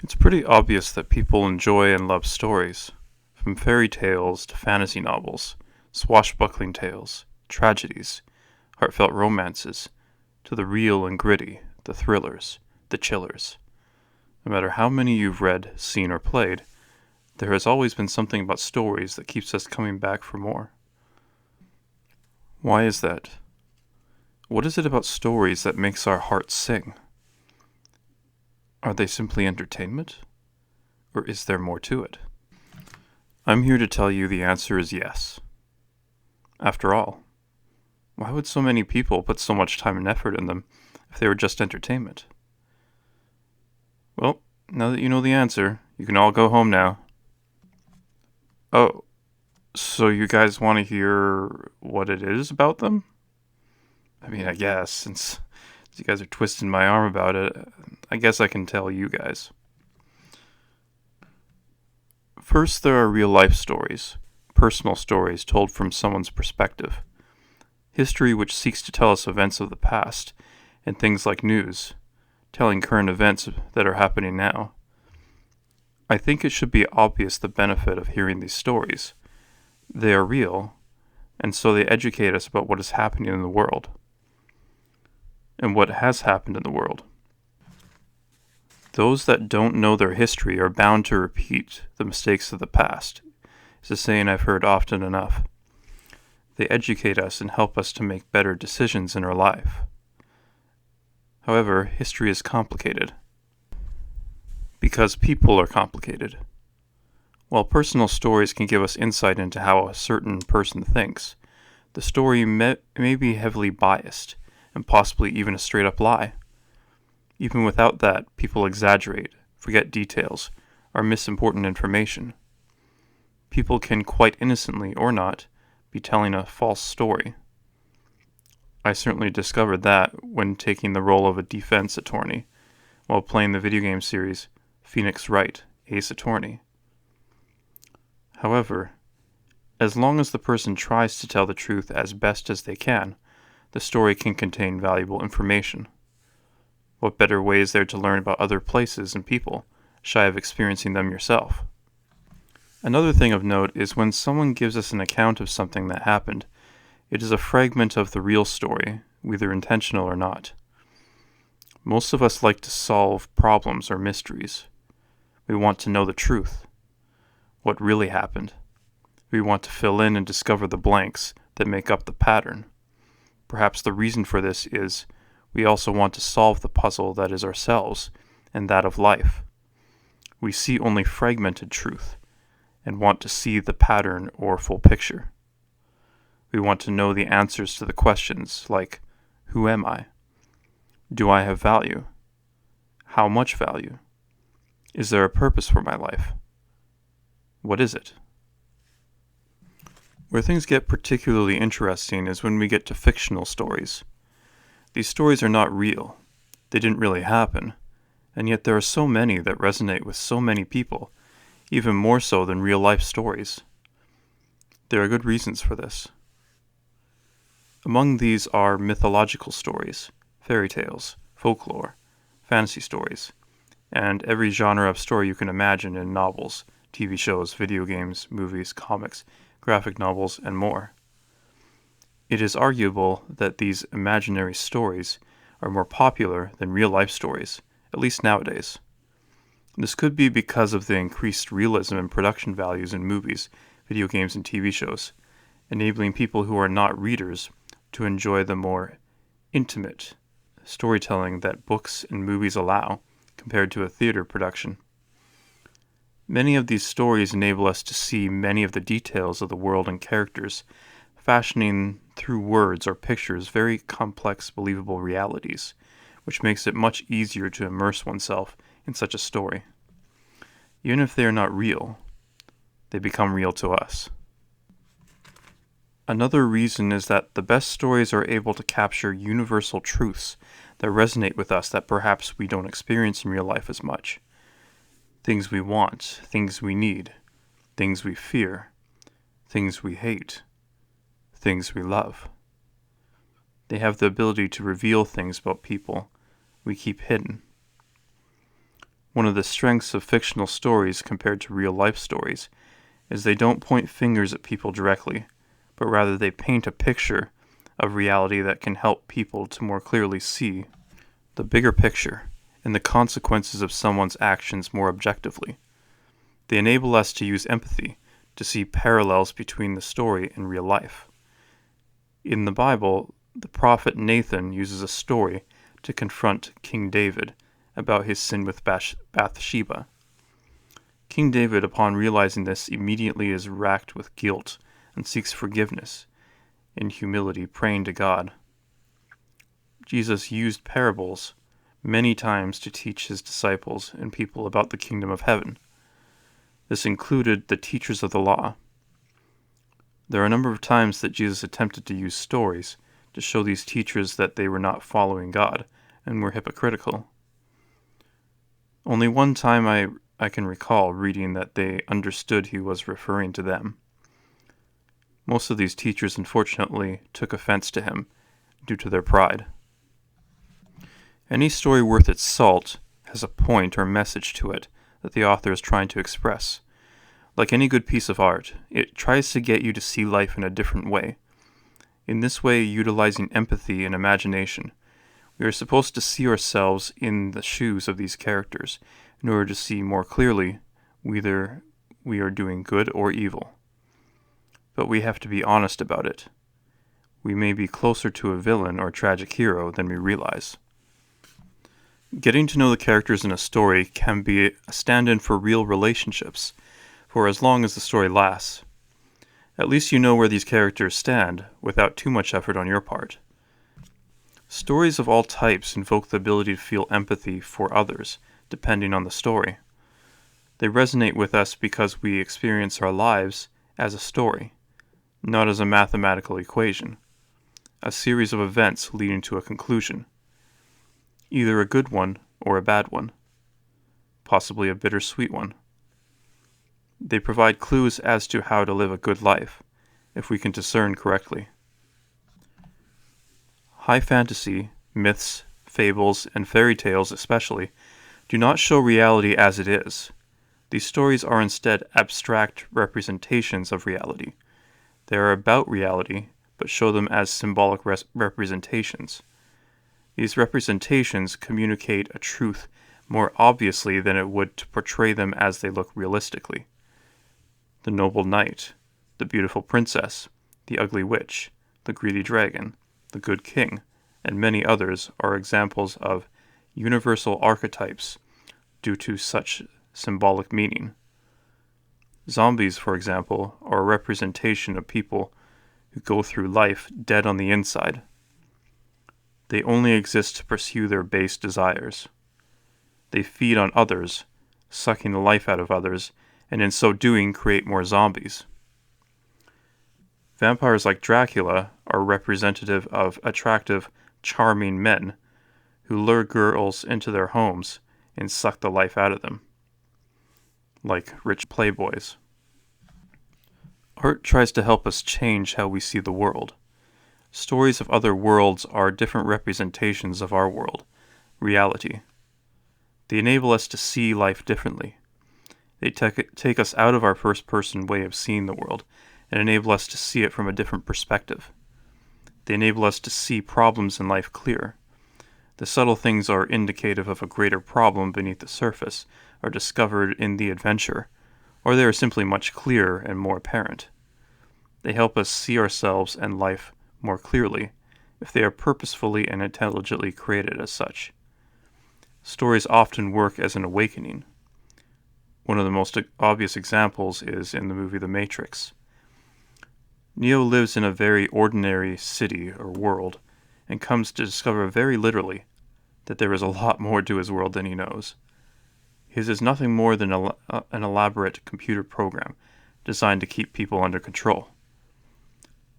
It's pretty obvious that people enjoy and love stories, from fairy tales to fantasy novels, swashbuckling tales, tragedies, heartfelt romances, to the real and gritty, the thrillers, the chillers. No matter how many you've read, seen, or played, there has always been something about stories that keeps us coming back for more. Why is that? What is it about stories that makes our hearts sing? Are they simply entertainment? Or is there more to it? I'm here to tell you the answer is yes. After all, why would so many people put so much time and effort in them if they were just entertainment? Well, now that you know the answer, you can all go home now. Oh, so you guys want to hear what it is about them? I mean, I guess, since you guys are twisting my arm about it, I guess I can tell you guys. First, there are real-life stories, personal stories told from someone's perspective. History which seeks to tell us events of the past, and things like news, telling current events that are happening now. I think it should be obvious the benefit of hearing these stories. They are real, and so they educate us about what is happening in the world, and what has happened in the world. Those that don't know their history are bound to repeat the mistakes of the past, is a saying I've heard often enough. They educate us and help us to make better decisions in our life. However, history is complicated, because people are complicated. While personal stories can give us insight into how a certain person thinks, the story may be heavily biased, and possibly even a straight-up lie. Even without that, people exaggerate, forget details, or miss important information. People can quite innocently, or not, be telling a false story. I certainly discovered that when taking the role of a defense attorney, while playing the video game series Phoenix Wright, Ace Attorney. However, as long as the person tries to tell the truth as best as they can, the story can contain valuable information. What better way is there to learn about other places and people, shy of experiencing them yourself? Another thing of note is when someone gives us an account of something that happened, it is a fragment of the real story, whether intentional or not. Most of us like to solve problems or mysteries. We want to know the truth, what really happened. We want to fill in and discover the blanks that make up the pattern. Perhaps the reason for this is we also want to solve the puzzle that is ourselves and that of life. We see only fragmented truth and want to see the pattern or full picture. We want to know the answers to the questions like, who am I? Do I have value? How much value? Is there a purpose for my life? What is it? Where things get particularly interesting is when we get to fictional stories. These stories are not real. They didn't really happen, and yet there are so many that resonate with so many people, even more so than real-life stories. There are good reasons for this. Among these are mythological stories, fairy tales, folklore, fantasy stories, and every genre of story you can imagine in novels, TV shows, video games, movies, comics, graphic novels, and more. It is arguable that these imaginary stories are more popular than real-life stories, at least nowadays. This could be because of the increased realism and production values in movies, video games, and TV shows, enabling people who are not readers to enjoy the more intimate storytelling that books and movies allow compared to a theater production. Many of these stories enable us to see many of the details of the world and characters, fashioning through words or pictures very complex, believable realities, which makes it much easier to immerse oneself in such a story. Even if they are not real, they become real to us. Another reason is that the best stories are able to capture universal truths that resonate with us that perhaps we don't experience in real life as much. Things we want, things we need, things we fear, things we hate, things we love. They have the ability to reveal things about people we keep hidden. One of the strengths of fictional stories compared to real-life stories is they don't point fingers at people directly, but rather they paint a picture of reality that can help people to more clearly see the bigger picture and the consequences of someone's actions more objectively. They enable us to use empathy to see parallels between the story and real life. In the Bible, the prophet Nathan uses a story to confront King David about his sin with Bathsheba. King David, upon realizing this, immediately is racked with guilt and seeks forgiveness in humility, praying to God. Jesus used parables many times to teach his disciples and people about the kingdom of heaven. This included the teachers of the law. There are a number of times that Jesus attempted to use stories to show these teachers that they were not following God and were hypocritical. Only one time I can recall reading that they understood he was referring to them. Most of these teachers, unfortunately, took offense to him due to their pride. Any story worth its salt has a point or message to it that the author is trying to express. Like any good piece of art, it tries to get you to see life in a different way. In this way, utilizing empathy and imagination, we are supposed to see ourselves in the shoes of these characters in order to see more clearly whether we are doing good or evil. But we have to be honest about it. We may be closer to a villain or tragic hero than we realize. Getting to know the characters in a story can be a stand-in for real relationships, for as long as the story lasts. At least you know where these characters stand, without too much effort on your part. Stories of all types invoke the ability to feel empathy for others, depending on the story. They resonate with us because we experience our lives as a story, not as a mathematical equation, a series of events leading to a conclusion. Either a good one or a bad one, possibly a bittersweet one. They provide clues as to how to live a good life, if we can discern correctly. High fantasy, myths, fables, and fairy tales especially, do not show reality as it is. These stories are instead abstract representations of reality. They are about reality, but show them as symbolic representations. These representations communicate a truth more obviously than it would to portray them as they look realistically. The noble knight, the beautiful princess, the ugly witch, the greedy dragon, the good king, and many others are examples of universal archetypes due to such symbolic meaning. Zombies, for example, are a representation of people who go through life dead on the inside. They only exist to pursue their base desires. They feed on others, sucking the life out of others, and in so doing create more zombies. Vampires like Dracula are representative of attractive, charming men who lure girls into their homes and suck the life out of them, like rich playboys. Art tries to help us change how we see the world. Stories of other worlds are different representations of our world, reality. They enable us to see life differently. They take us out of our first-person way of seeing the world and enable us to see it from a different perspective. They enable us to see problems in life clear. The subtle things are indicative of a greater problem beneath the surface, are discovered in the adventure, or they are simply much clearer and more apparent. They help us see ourselves and life more clearly, if they are purposefully and intelligently created as such. Stories often work as an awakening. One of the most obvious examples is in the movie The Matrix. Neo lives in a very ordinary city or world, and comes to discover very literally that there is a lot more to his world than he knows. His is nothing more than an elaborate computer program designed to keep people under control.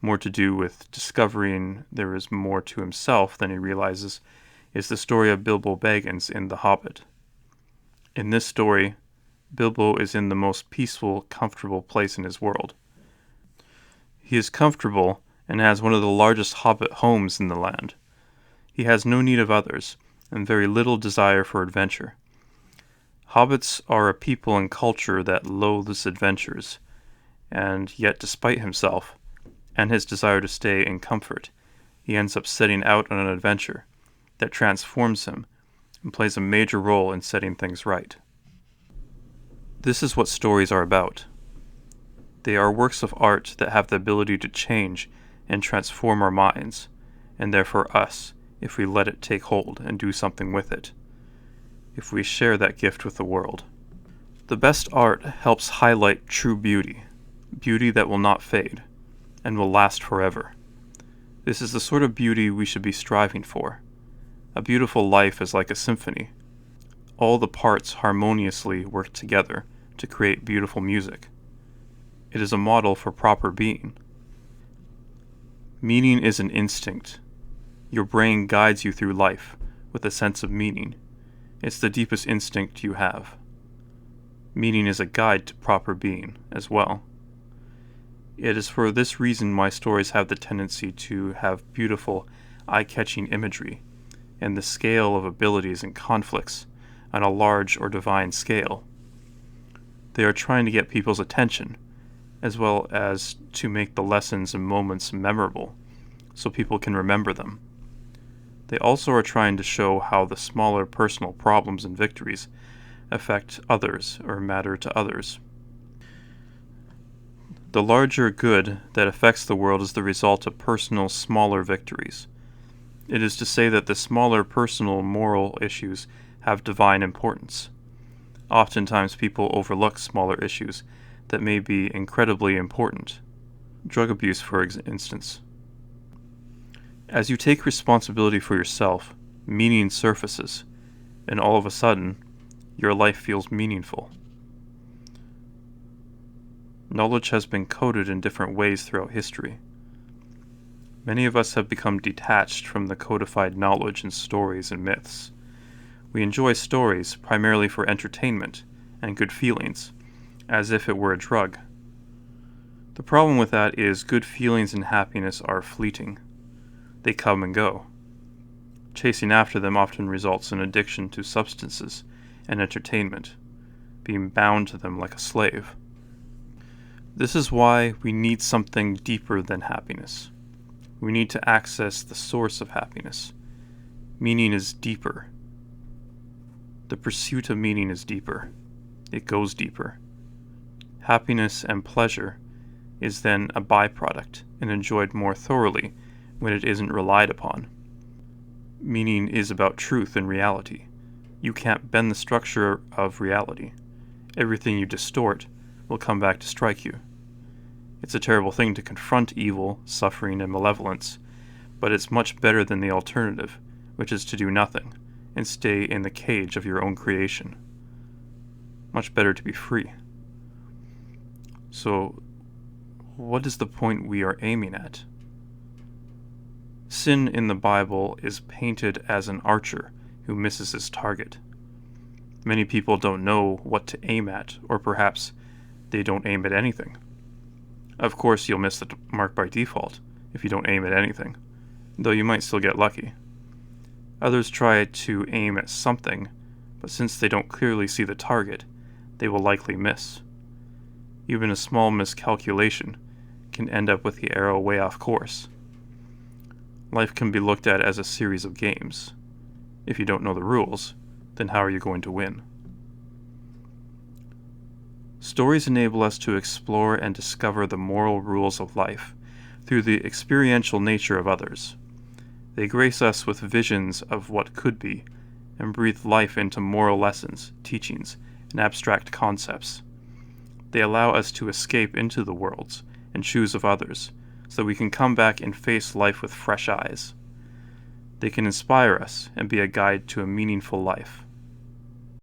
More to do with discovering there is more to himself than he realizes is the story of Bilbo Baggins in The Hobbit. In this story, Bilbo is in the most peaceful, comfortable place in his world. He is comfortable and has one of the largest hobbit homes in the land. He has no need of others, and very little desire for adventure. Hobbits are a people and culture that loathes adventures, and yet despite himself, and his desire to stay in comfort, he ends up setting out on an adventure that transforms him and plays a major role in setting things right. This is what stories are about. They are works of art that have the ability to change and transform our minds, and therefore us, if we let it take hold and do something with it, if we share that gift with the world. The best art helps highlight true beauty, beauty that will not fade, and will last forever. This is the sort of beauty we should be striving for. A beautiful life is like a symphony. All the parts harmoniously work together to create beautiful music. It is a model for proper being. Meaning is an instinct. Your brain guides you through life with a sense of meaning. It's the deepest instinct you have. Meaning is a guide to proper being as well. It is for this reason why stories have the tendency to have beautiful, eye-catching imagery, and the scale of abilities and conflicts on a large or divine scale. They are trying to get people's attention, as well as to make the lessons and moments memorable, so people can remember them. They also are trying to show how the smaller personal problems and victories affect others or matter to others. The larger good that affects the world is the result of personal, smaller victories. It is to say that the smaller personal moral issues have divine importance. Oftentimes people overlook smaller issues that may be incredibly important. Drug abuse, for instance. As you take responsibility for yourself, meaning surfaces, and all of a sudden, your life feels meaningful. Knowledge has been coded in different ways throughout history. Many of us have become detached from the codified knowledge in stories and myths. We enjoy stories primarily for entertainment and good feelings, as if it were a drug. The problem with that is good feelings and happiness are fleeting. They come and go. Chasing after them often results in addiction to substances and entertainment, being bound to them like a slave. This is why we need something deeper than happiness. We need to access the source of happiness. Meaning is deeper. The pursuit of meaning is deeper. It goes deeper. Happiness and pleasure is then a byproduct and enjoyed more thoroughly when it isn't relied upon. Meaning is about truth and reality. You can't bend the structure of reality. Everything you distort will come back to strike you. It's a terrible thing to confront evil, suffering, and malevolence, but it's much better than the alternative, which is to do nothing and stay in the cage of your own creation. Much better to be free. So, what is the point we are aiming at? Sin in the Bible is painted as an archer who misses his target. Many people don't know what to aim at, or perhaps they don't aim at anything. Of course, you'll miss the mark by default if you don't aim at anything, though you might still get lucky. Others try to aim at something, but since they don't clearly see the target, they will likely miss. Even a small miscalculation can end up with the arrow way off course. Life can be looked at as a series of games. If you don't know the rules, then how are you going to win? Stories enable us to explore and discover the moral rules of life through the experiential nature of others. They grace us with visions of what could be and breathe life into moral lessons, teachings, and abstract concepts. They allow us to escape into the worlds and shoes of others so that we can come back and face life with fresh eyes. They can inspire us and be a guide to a meaningful life.